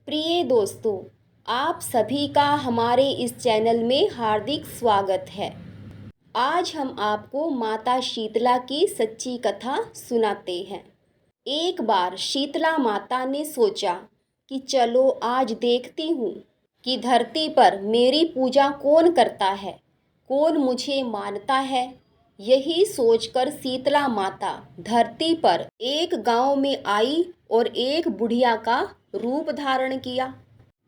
प्रिय दोस्तों, आप सभी का हमारे इस चैनल में हार्दिक स्वागत है। आज हम आपको माता शीतला की सच्ची कथा सुनाते हैं। एक बार शीतला माता ने सोचा कि चलो आज देखती हूँ कि धरती पर मेरी पूजा कौन करता है, कौन मुझे मानता है। यही सोचकर शीतला माता धरती पर एक गांव में आई और एक बुढ़िया का रूप धारण किया।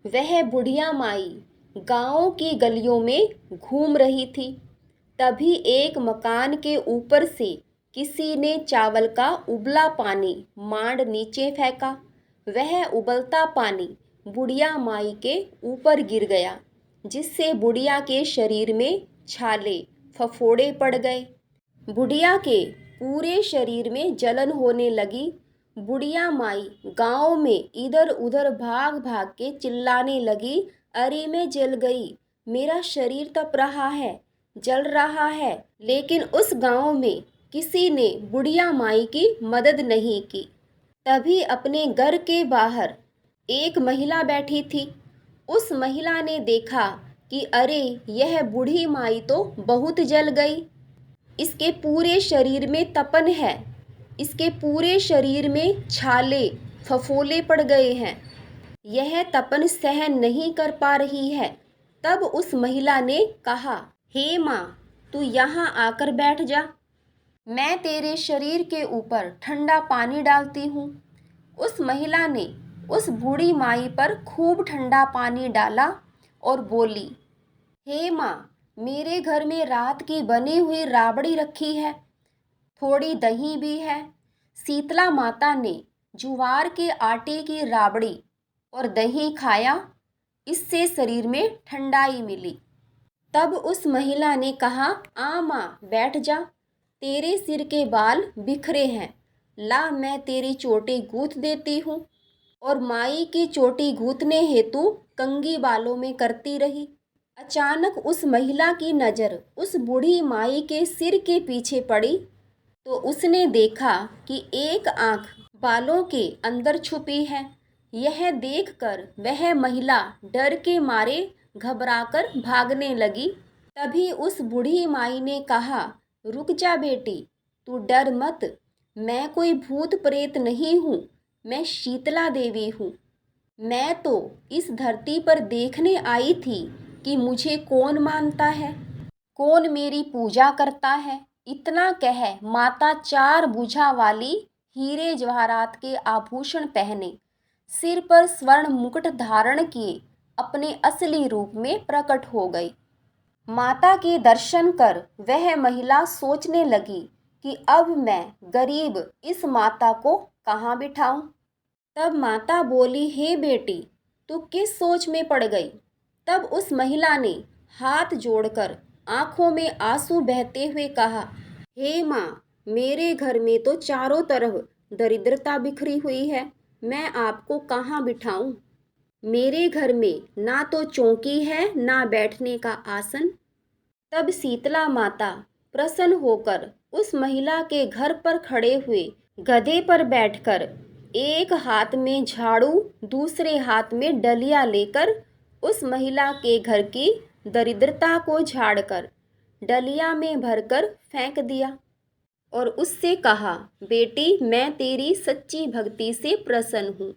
वह बुढ़िया माई गांव की गलियों में घूम रही थी। तभी एक मकान के ऊपर से किसी ने चावल का उबला पानी मांड नीचे फेंका। वह उबलता पानी बुढ़िया माई के ऊपर गिर गया, जिससे बुढ़िया के शरीर में छाले फफोड़े पड़ गए। बुढ़िया के पूरे शरीर में जलन होने लगी। बुढ़िया माई गांव में इधर उधर भाग भाग के चिल्लाने लगी, अरे मैं जल गई, मेरा शरीर तप रहा है, जल रहा है। लेकिन उस गांव में किसी ने बुढ़िया माई की मदद नहीं की। तभी अपने घर के बाहर एक महिला बैठी थी। उस महिला ने देखा कि अरे यह बूढ़ी माई तो बहुत जल गई, इसके पूरे शरीर में तपन है, इसके पूरे शरीर में छाले फफोले पड़ गए हैं, यह तपन सहन नहीं कर पा रही है। तब उस महिला ने कहा, हे माँ, तू यहाँ आकर बैठ जा, मैं तेरे शरीर के ऊपर ठंडा पानी डालती हूँ। उस महिला ने उस बूढ़ी माई पर खूब ठंडा पानी डाला और बोली, हे माँ, मेरे घर में रात की बनी हुई राबड़ी रखी है, थोड़ी दही भी है। शीतला माता ने ज्वार के आटे की राबड़ी और दही खाया, इससे शरीर में ठंडाई मिली। तब उस महिला ने कहा, आ माँ, बैठ जा, तेरे सिर के बाल बिखरे हैं, ला मैं तेरी चोटी गूंथ देती हूँ। और माई की चोटी गूंथने हेतु कंघी बालों में करती रही। अचानक उस महिला की नज़र उस बूढ़ी माई के सिर के पीछे पड़ी, तो उसने देखा कि एक आंख बालों के अंदर छुपी है। यह देखकर वह महिला डर के मारे घबराकर भागने लगी। तभी उस बूढ़ी माई ने कहा, रुक जा बेटी, तू डर मत, मैं कोई भूत प्रेत नहीं हूँ, मैं शीतला देवी हूँ। मैं तो इस धरती पर देखने आई थी कि मुझे कौन मानता है, कौन मेरी पूजा करता है। इतना कह माता चार भुजा वाली हीरे जवाहरात के आभूषण पहने, सिर पर स्वर्ण मुकुट धारण किए अपने असली रूप में प्रकट हो गई। माता के दर्शन कर वह महिला सोचने लगी कि अब मैं गरीब इस माता को कहाँ बिठाऊं। तब माता बोली, हे बेटी, तू किस सोच में पड़ गई। तब उस महिला ने हाथ जोड़कर आंखों में आंसू बहते हुए कहा, हे माँ, मेरे घर में तो चारों तरफ दरिद्रता बिखरी हुई है, मैं आपको कहाँ बिठाऊं। मेरे घर में ना तो चौकी है, ना बैठने का आसन। तब शीतला माता प्रसन्न होकर उस महिला के घर पर खड़े हुए गधे पर बैठकर एक हाथ में झाड़ू, दूसरे हाथ में डलिया लेकर उस महिला के घर की दरिद्रता को झाड़कर डलिया में भरकर फेंक दिया और उससे कहा, बेटी, मैं तेरी सच्ची भक्ति से प्रसन्न हूँ।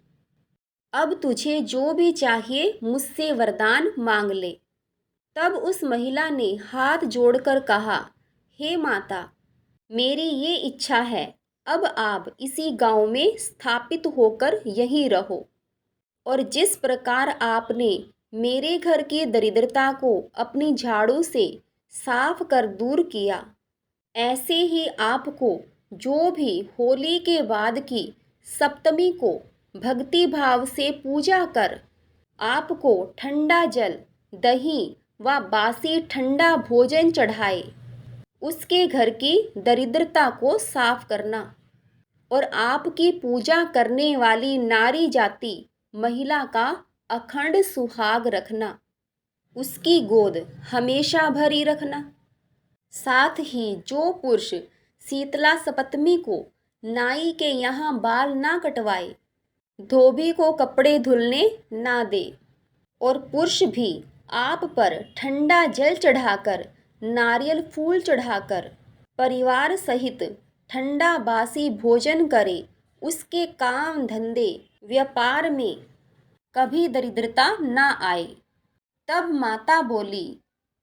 अब तुझे जो भी चाहिए मुझसे वरदान मांग ले। तब उस महिला ने हाथ जोड़कर कहा, हे माता, मेरी ये इच्छा है, अब आप इसी गांव में स्थापित होकर यहीं रहो और जिस प्रकार आपने मेरे घर की दरिद्रता को अपनी झाड़ू से साफ कर दूर किया, ऐसे ही आपको जो भी होली के बाद की सप्तमी को भक्ति भाव से पूजा कर आपको ठंडा जल, दही व बासी ठंडा भोजन चढ़ाए, उसके घर की दरिद्रता को साफ करना और आपकी पूजा करने वाली नारी जाति महिला का अखंड सुहाग रखना, उसकी गोद हमेशा भरी रखना। साथ ही जो पुरुष शीतला सप्तमी को नाई के यहाँ बाल ना कटवाए, धोबी को कपड़े धुलने ना दे। और पुरुष भी आप पर ठंडा जल चढ़ाकर, नारियल फूल चढ़ाकर परिवार सहित ठंडा बासी भोजन करे, उसके काम धंधे व्यापार में कभी दरिद्रता ना आए। तब माता बोली,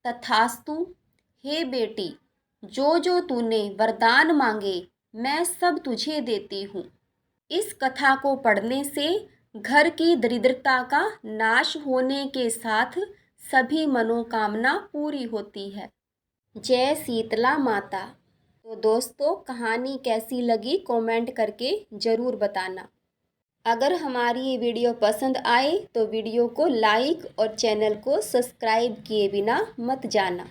तथास्तु, हे बेटी, जो जो तूने वरदान मांगे मैं सब तुझे देती हूँ। इस कथा को पढ़ने से घर की दरिद्रता का नाश होने के साथ सभी मनोकामना पूरी होती है। जय शीतला माता। तो दोस्तों, कहानी कैसी लगी कमेंट करके ज़रूर बताना। अगर हमारी ये वीडियो पसंद आए तो वीडियो को लाइक और चैनल को सब्सक्राइब किए बिना मत जाना।